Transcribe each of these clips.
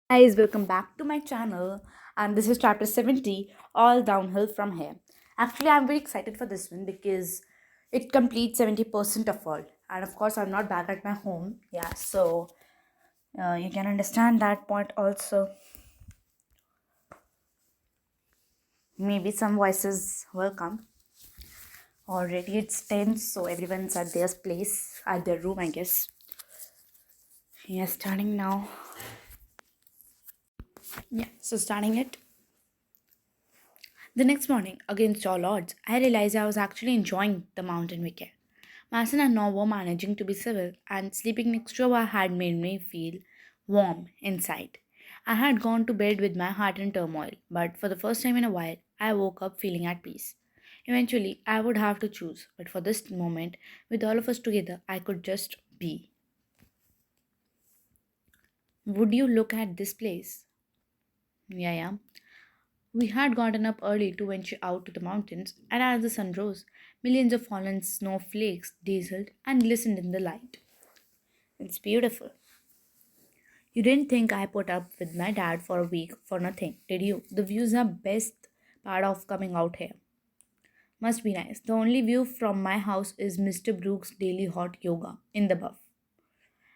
Guys, welcome back to my channel, and this is chapter 70, all downhill from here. Actually, I'm very excited for this one because it completes 70% of all, and of course, I'm not back at my home. Yeah, so you can understand that point also. Maybe some voices will come. Already it's 10, so everyone's at their place, at their room, I guess. Yeah, starting now. Yeah, so starting it. The next morning, against all odds, I realized I was actually enjoying the mountain weekend. Mason and Noah were managing to be civil, and sleeping next to her had made me feel warm inside. I had gone to bed with my heart in turmoil, but for the first time in a while, I woke up feeling at peace. Eventually, I would have to choose, but for this moment, with all of us together, I could just be. Would you look at this place? Yeah, yeah. We had gotten up early to venture out to the mountains, and as the sun rose, millions of fallen snowflakes dazzled and glistened in the light. It's beautiful. You didn't think I put up with my dad for a week for nothing, did you? The views are best part of coming out here. Must be nice. The only view from my house is Mr. Brooks' daily hot yoga in the buff.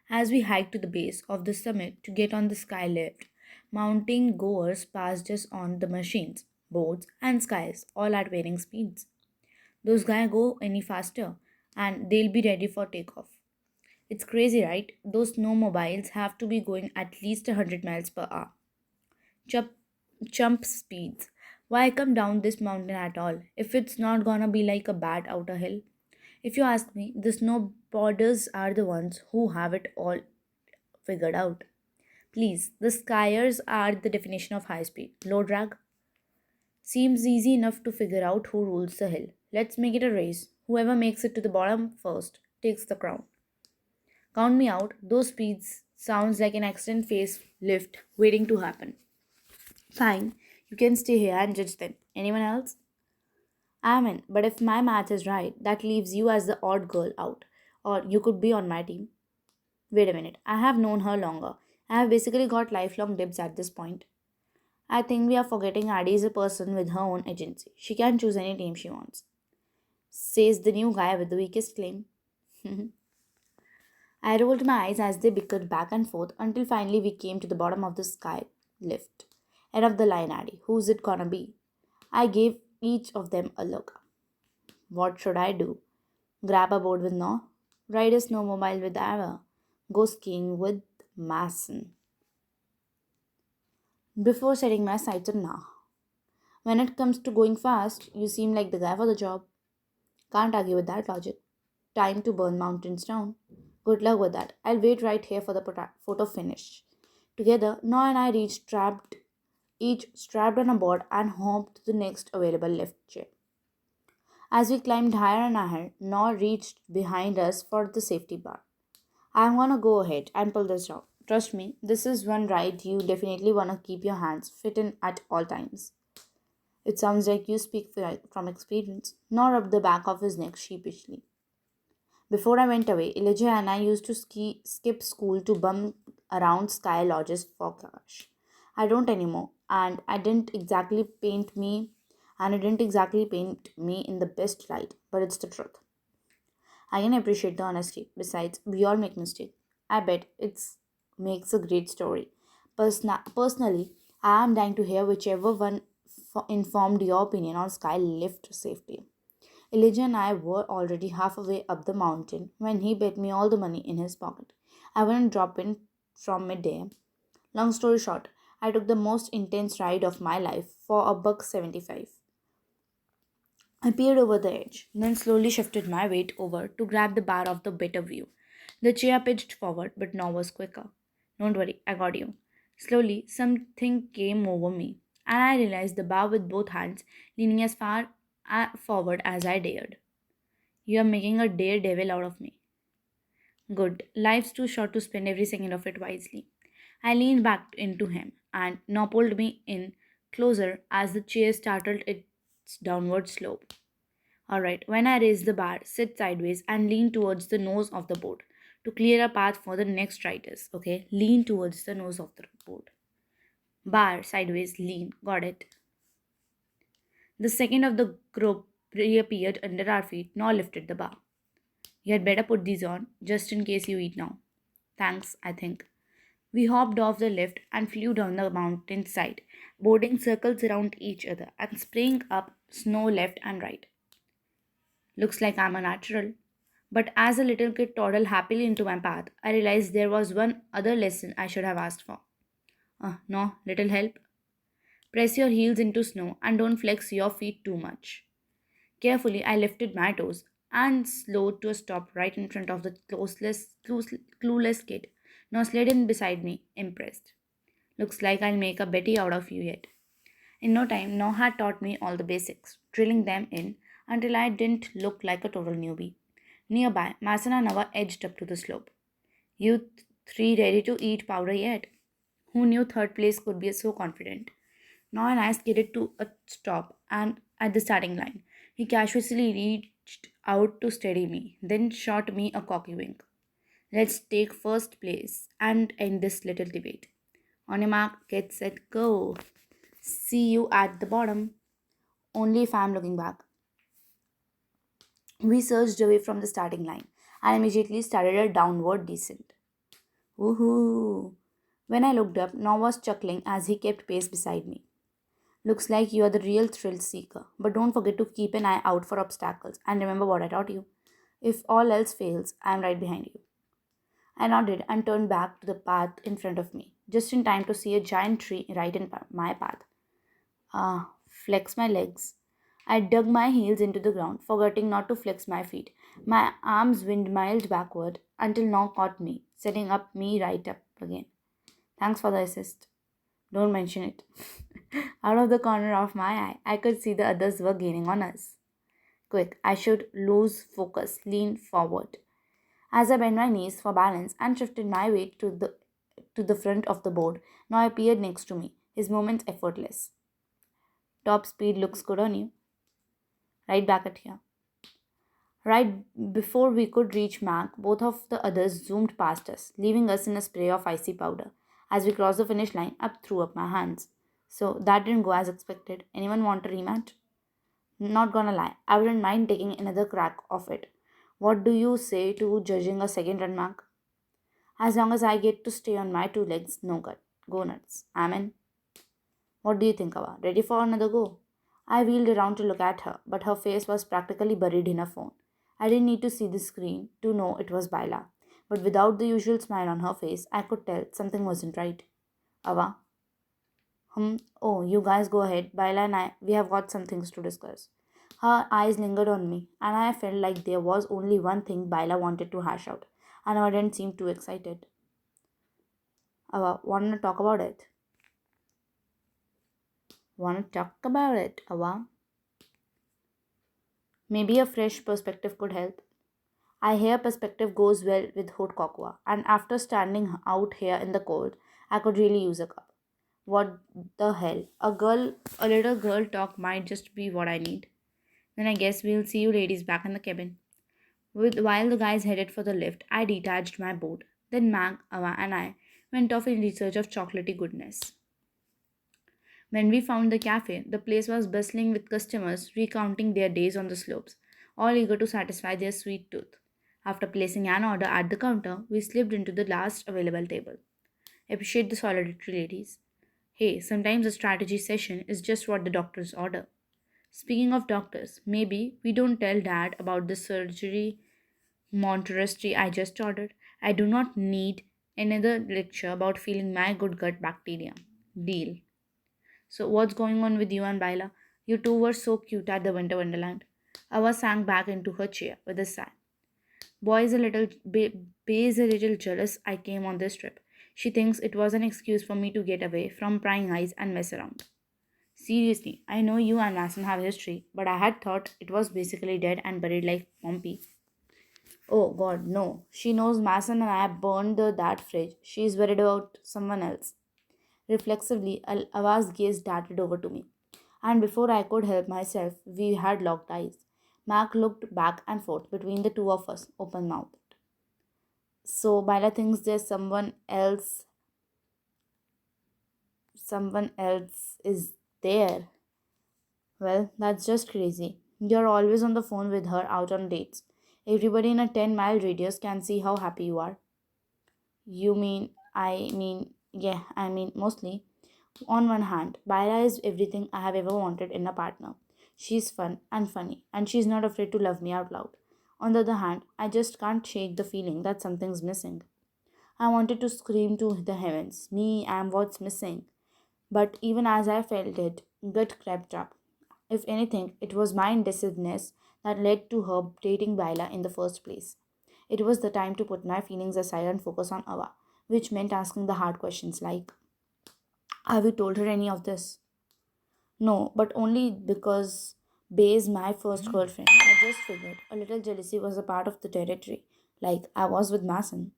As we hiked to the base of the summit to get on the sky lift, mountain goers passed us on the machines, boats, and skies, all at varying speeds. Those guys go any faster, and they'll be ready for takeoff. It's crazy, right? Those snowmobiles have to be going at least 100 miles per hour. Chump, chump speeds. Why come down this mountain at all if it's not gonna be like a bad outer hill? If you ask me, the snowboarders are the ones who have it all figured out. Please, the skiers are the definition of high speed. Low drag seems easy enough to figure out who rules the hill. Let's make it a race. Whoever makes it to the bottom first takes the crown. Count me out. Those speeds sounds like an accident phase lift waiting to happen. Fine, you can stay here and judge them. Anyone else? I'm in, but if my math is right, that leaves you as the odd girl out. Or you could be on my team. Wait a minute, I have known her longer. I have basically got lifelong dibs at this point. I think we are forgetting Addie is a person with her own agency. She can choose any team she wants, says the new guy with the weakest claim. I rolled my eyes as they bickered back and forth until finally we came to the bottom of the sky lift. End of the line, Addie. Who's it gonna be? I gave each of them a look. What should I do? Grab a board with No? Ride a snowmobile with Ava? Go skiing with Mason? Before setting my sights on Nah. When it comes to going fast, you seem like the guy for the job. Can't argue with that logic. Time to burn mountains down. Good luck with that. I'll wait right here for the photo finish. Together, Noah and I each strapped on a board and hopped to the next available lift chair. As we climbed higher and higher, Noah reached behind us for the safety bar. I'm gonna go ahead and pull this off. Trust me, this is one ride you definitely wanna keep your hands fit in at all times. It sounds like you speak from experience. Noah rubbed the back of his neck sheepishly. Before I went away, Elijah and I used to skip school to bum around sky lodges for cash. I don't anymore, and it didn't exactly paint me in the best light, but it's the truth. I can appreciate the honesty. Besides, we all make mistakes. I bet it's makes a great story. Personally, I am dying to hear whichever one informed your opinion on sky lift safety. Elijah and I were already halfway up the mountain when he bet me all the money in his pocket. I wouldn't drop in from midday. Long story short, I took the most intense ride of my life for a buck 75. I peered over the edge, then slowly shifted my weight over to grab the bar of the better view. The chair pitched forward, but now was quicker. Don't worry, I got you. Slowly, something came over me, and I realized the bar with both hands, leaning as far forward as I dared. You are making a daredevil out of me. Good. Life's too short to spend every second of it wisely. I leaned back into him, and now pulled me in closer as the chair started its downward slope. Alright, when I raise the bar, sit sideways and lean towards the nose of the board to clear a path for the next riders. Okay, lean towards the nose of the board. Bar, sideways, lean. Got it. The second of the group reappeared under our feet, now lifted the bar. You had better put these on, just in case you eat now. Thanks, I think. We hopped off the lift and flew down the mountain side, boarding circles around each other and spraying up snow left and right. Looks like I'm a natural. But as a little kid toddled happily into my path, I realized there was one other lesson I should have asked for. No, little help. Press your heels into snow and don't flex your feet too much. Carefully, I lifted my toes and slowed to a stop right in front of the clueless kid. Now slid in beside me, impressed. Looks like I'll make a Betty out of you yet. In no time, Noah had taught me all the basics, drilling them in until I didn't look like a total newbie. Nearby, Masan and Noah edged up to the slope. You three ready to eat powder yet? Who knew third place could be so confident? Now and I skidded to a stop and at the starting line. He casually reached out to steady me, then shot me a cocky wink. Let's take first place and end this little debate. On your mark, get set, go. See you at the bottom. Only if I'm looking back. We surged away from the starting line and immediately started a downward descent. Woohoo! When I looked up, Noah was chuckling as he kept pace beside me. Looks like you are the real thrill seeker, but don't forget to keep an eye out for obstacles and remember what I taught you. If all else fails, I am right behind you. I nodded and turned back to the path in front of me, just in time to see a giant tree right in my path. Flex my legs. I dug my heels into the ground, forgetting not to flex my feet. My arms windmilled backward until Noah caught me, setting up me right up again. Thanks for the assist. Don't mention it. Out of the corner of my eye, I could see the others were gaining on us. Quick, I should lose focus, lean forward. As I bent my knees for balance and shifted my weight to the front of the board, Noah appeared next to me, his movements effortless. Top speed looks good on you. Right back at here. Right before we could reach Mac, both of the others zoomed past us, leaving us in a spray of icy powder. As we crossed the finish line, I threw up my hands. So that didn't go as expected. Anyone want a rematch? Not gonna lie, I wouldn't mind taking another crack of it. What do you say to judging a second run, Mac? As long as I get to stay on my two legs, no gut. Go nuts. I'm in. What do you think, Ava? Ready for another go? I wheeled around to look at her, but her face was practically buried in her phone. I didn't need to see the screen to know it was Baila, but without the usual smile on her face, I could tell something wasn't right. Ava, oh, you guys go ahead. Baila and I, we have got some things to discuss. Her eyes lingered on me, and I felt like there was only one thing Baila wanted to hash out, and I didn't seem too excited. Ava, wanna talk about it? Wanna talk about it, Ava? Maybe a fresh perspective could help. I hear perspective goes well with hot cocoa, and after standing out here in the cold, I could really use a cup. What the hell? A little girl talk might just be what I need. Then I guess we'll see you ladies back in the cabin. While the guys headed for the lift, I detached my board. Then Mag, Ava, and I went off in search of chocolatey goodness. When we found the cafe, the place was bustling with customers recounting their days on the slopes, all eager to satisfy their sweet tooth. After placing an order at the counter, we slipped into the last available table. Appreciate the solidarity, ladies. Hey, sometimes a strategy session is just what the doctors order. Speaking of doctors, maybe we don't tell dad about the surgery Monterestry I just ordered. I do not need another lecture about feeling my good gut bacteria. Deal. So, what's going on with you and Baila? You two were so cute at the Winter Wonderland. Ava sank back into her chair with a sigh. Bay is a little jealous I came on this trip. She thinks it was an excuse for me to get away from prying eyes and mess around. Seriously, I know you and Mason have history, but I had thought it was basically dead and buried like Pompey. Oh god, no. She knows Mason and I burned that fridge. She is worried about someone else. Reflexively, Ava's gaze darted over to me, and before I could help myself, we had locked eyes. Mac looked back and forth between the two of us, open mouthed. So, Baila thinks there's someone else is there. Well, that's just crazy. You're always on the phone with her out on dates. Everybody in a 10-mile radius can see how happy you are. Yeah, mostly. On one hand, Baila is everything I have ever wanted in a partner. She's fun and funny, and she's not afraid to love me out loud. On the other hand, I just can't shake the feeling that something's missing. I wanted to scream to the heavens, me, I'm what's missing. But even as I felt it, gut crept up. If anything, it was my indecisiveness that led to her dating Baila in the first place. It was the time to put my feelings aside and focus on Ava, which meant asking the hard questions like, have you told her any of this? No, but only because Bay is my first girlfriend. I just figured a little jealousy was a part of the territory, like I was with Mason.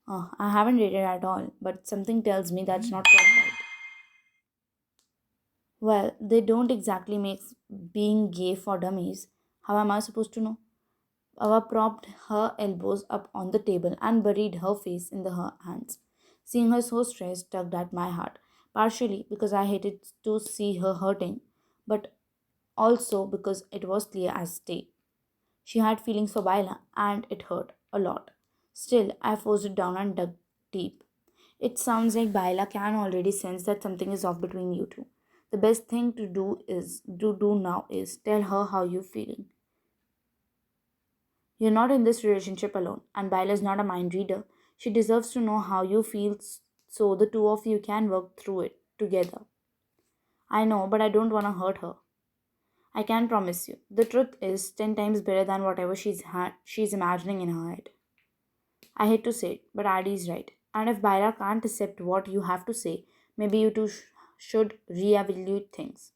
I haven't dated at all, but something tells me that's not quite right. Well, they don't exactly make being gay for dummies. How am I supposed to know? Ava propped her elbows up on the table and buried her face in her hands. Seeing her so stressed tugged at my heart, partially because I hated to see her hurting, but also because it was clear as day. She had feelings for Baila, and it hurt a lot. Still, I forced it down and dug deep. It sounds like Baila can already sense that something is off between you two. The best thing to do now is tell her how you're feeling. You're not in this relationship alone, and Baila is not a mind reader. She deserves to know how you feel so the two of you can work through it together. I know, but I don't want to hurt her. I can promise you. The truth is 10 times better than whatever she's imagining in her head. I hate to say it, but Adi is right. And if Baila can't accept what you have to say, maybe you two should reevaluate things.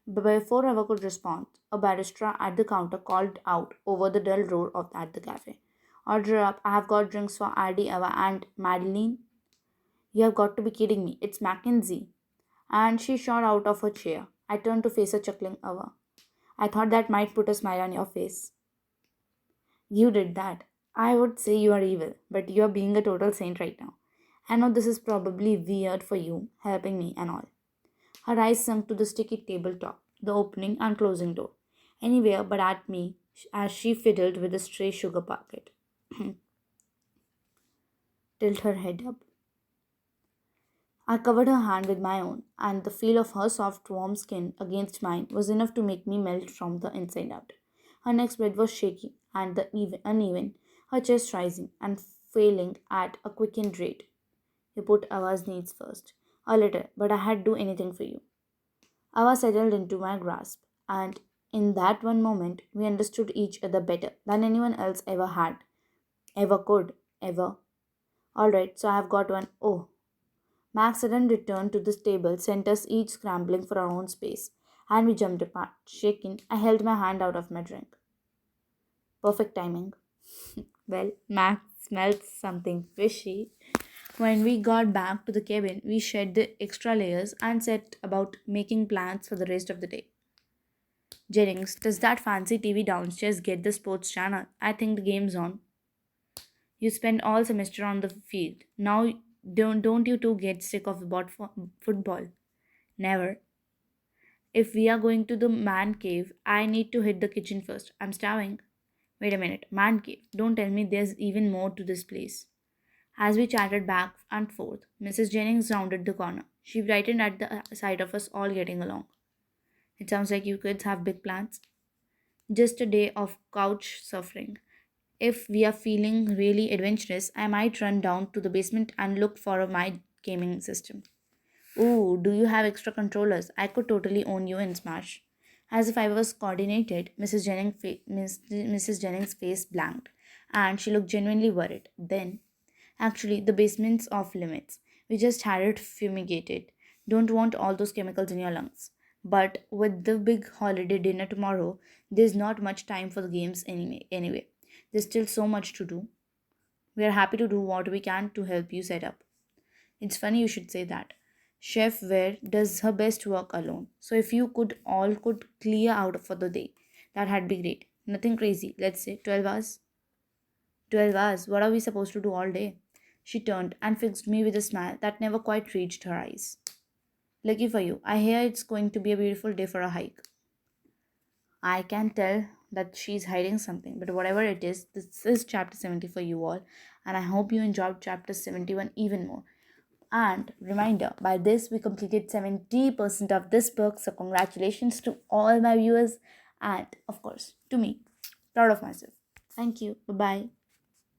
But before Ava could respond, a barista at the counter called out over the dull roar at the cafe. Order up, I have got drinks for Adi, Ava, and Madeline. You have got to be kidding me. It's Mackenzie. And she shot out of her chair. I turned to face a chuckling Ava. I thought that might put a smile on your face. You did that. I would say you are evil, but you are being a total saint right now. I know this is probably weird for you, helping me and all. Her eyes sunk to the sticky tabletop, the opening and closing door. Anywhere but at me as she fiddled with a stray sugar packet. Tilt her head up. I covered her hand with my own, and the feel of her soft, warm skin against mine was enough to make me melt from the inside out. Her next breath was shaky and uneven, her chest rising and failing at a quickened rate. You put Ava's needs first. A little, but I had do anything for you. Ava settled into my grasp, and in that one moment, we understood each other better than anyone else ever could, ever. Alright, so I have got one. Oh, Mac's sudden return to the table sent us each scrambling for our own space, and we jumped apart. Shaking, I held my hand out of my drink. Perfect timing. Well, Mac smelled something fishy. When we got back to the cabin, we shed the extra layers and set about making plans for the rest of the day. Jennings, does that fancy TV downstairs get the sports channel? I think the game's on. You spend all semester on the field. Now, don't you two get sick of about football? Never. If we are going to the man cave, I need to hit the kitchen first. I'm starving. Wait a minute, man cave. Don't tell me there's even more to this place. As we chatted back and forth, Mrs. Jennings rounded the corner. She brightened at the sight of us all getting along. It sounds like you kids have big plans. Just a day of couch suffering. If we are feeling really adventurous, I might run down to the basement and look for my gaming system. Ooh, do you have extra controllers? I could totally own you in Smash. As if I was coordinated, Mrs. Jennings' face blanked, and she looked genuinely worried. Then, actually, the basement's off limits. We just had it fumigated. Don't want all those chemicals in your lungs. But with the big holiday dinner tomorrow, there's not much time for the games anyway. There's still so much to do. We are happy to do what we can to help you set up. It's funny you should say that. Chef Ware does her best work alone. So if you could clear out for the day, that had be great. Nothing crazy. Let's say 12 hours. 12 hours. What are we supposed to do all day? She turned and fixed me with a smile that never quite reached her eyes. Lucky for you. I hear it's going to be a beautiful day for a hike. I can tell that she's hiding something, but whatever it is, this is chapter 70 for you all, and I hope you enjoyed chapter 71 even more. And reminder, by this we completed 70% of this book, so congratulations to all my viewers, and of course, to me. Proud of myself. Thank you. Bye bye.